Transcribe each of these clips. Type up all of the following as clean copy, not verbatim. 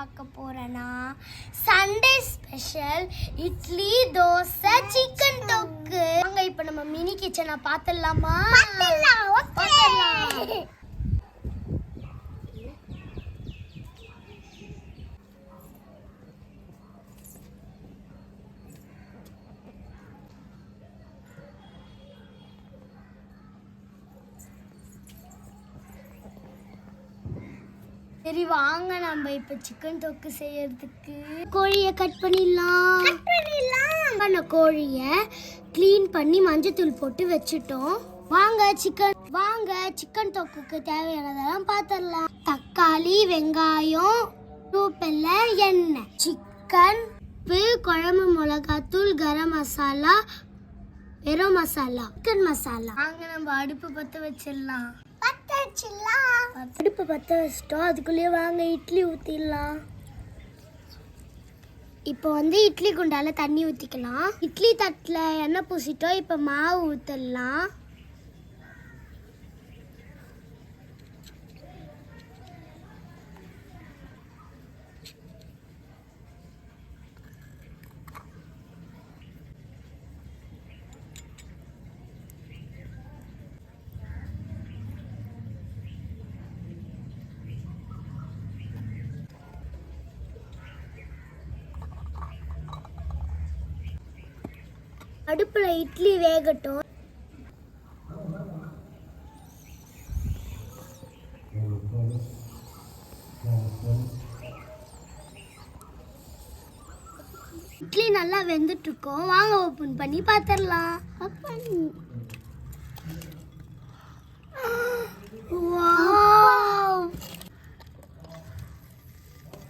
பார்க்க போறேன்னா Sunday special idli dosa chicken தொக்கு. வாங்க இப்போ நம்ம மினி கிச்சனை பார்த்துடலாமா? பார்த்துடலாம். சரி வாங்க நம்ம இப்ப சிக்கன் தொக்கு செய்யறதுக்கு கோழியை கட் பண்ணிடலாம். பண்ண கோழியை க்ளீன் பண்ணி மஞ்சத்தூள் போட்டு வச்சுட்டோம். வாங்க சிக்கன் தொக்குக்கு தேவையானதெல்லாம் பார்த்துடலாம். தக்காளி, வெங்காயம், கருவேப்பிலை, எண்ணெய், சிக்கன், உப்பு, குழம்பு மிளகாத்தூள், கரம் மசாலா, வெறும் மசாலா, சிக்கன் மசாலா. வாங்க நம்ம அடுப்பு பற்ற வச்சிடலாம். அடுப்பு பற்ற வச்சிட்டோம். அதுக்குள்ளேயே வாங்க இட்லி ஊற்றிடலாம். இப்போ இட்லி குண்டால தண்ணி ஊற்றிக்கலாம். இட்லி தட்டில் எண்ணெய் பூசிட்டோம். இப்போ மாவு ஊற்றிடலாம். அடுப்புல இட்லி வேகட்டும். இட்லி நல்லா வெந்துட்டு இருக்கோம். வாங்க ஓபன் பண்ணி பார்த்துடலாம்.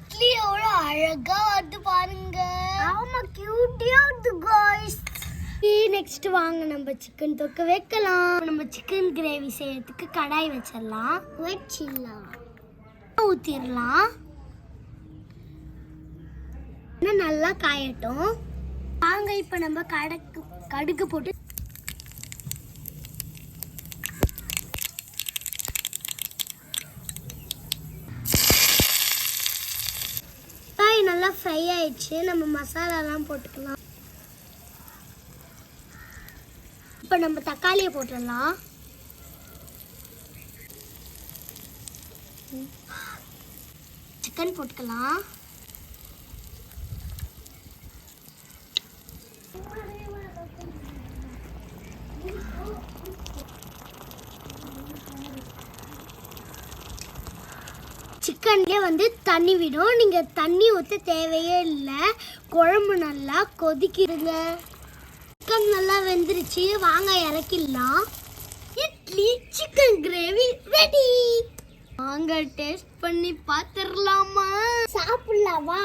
இட்லி எவ்வளோ அழகா வருது பாருங்க. ஆமா, கியூட்டியா வருது गाइस. நெக்ஸ்ட் வாங்க நம்ம சிக்கன் தொக்கு வைக்கலாம். நம்ம சிக்கன் கிரேவி செய்யறதுக்கு கடாய் வச்சிடலாம். ஊத்திடலாம். நல்லா காயட்டும். வாங்க இப்ப நம்ம கடுகு போட்டு நல்லா ஃப்ரை ஆயிடுச்சு. நம்ம மசாலாலாம் போட்டுக்கலாம். இப்போ நம்ம தக்காளியை போட்டுடலாம். சிக்கன் போட்டுக்கலாம். சிக்கன்லேயே தண்ணி விடும். நீங்கள் தண்ணி ஊற்ற தேவையே இல்லை. குழம்பு நல்லா கொதிக்கிடுங்க. சிக்கன் நல்லா வெந்துருச்சு. வாங்க இறக்கிடலாம். Idli chicken gravy ready. வாங்க டேஸ்ட் பண்ணி பார்த்துடலாமா? சாப்பிடலாமா?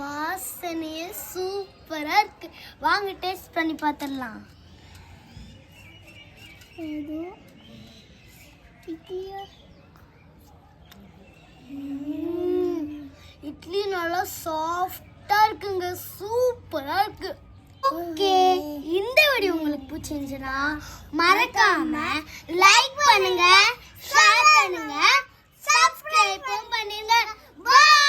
வாசனையே சூப்பரா இருக்கு. வாங்க டேஸ்ட் பண்ணி பார்த்துடலாம். இட்லி நல்லா சாஃப்டா இருக்குங்க. சூப்பரா இருக்கு. ஓகே, இந்த வீடியோ உங்களுக்கு பிடிச்சிருந்துச்சுன்னா மறக்காம லைக் பண்ணுங்க, ஷேர் பண்ணுங்க, சப்ஸ்கிரைப் பண்ணுங்க. பை.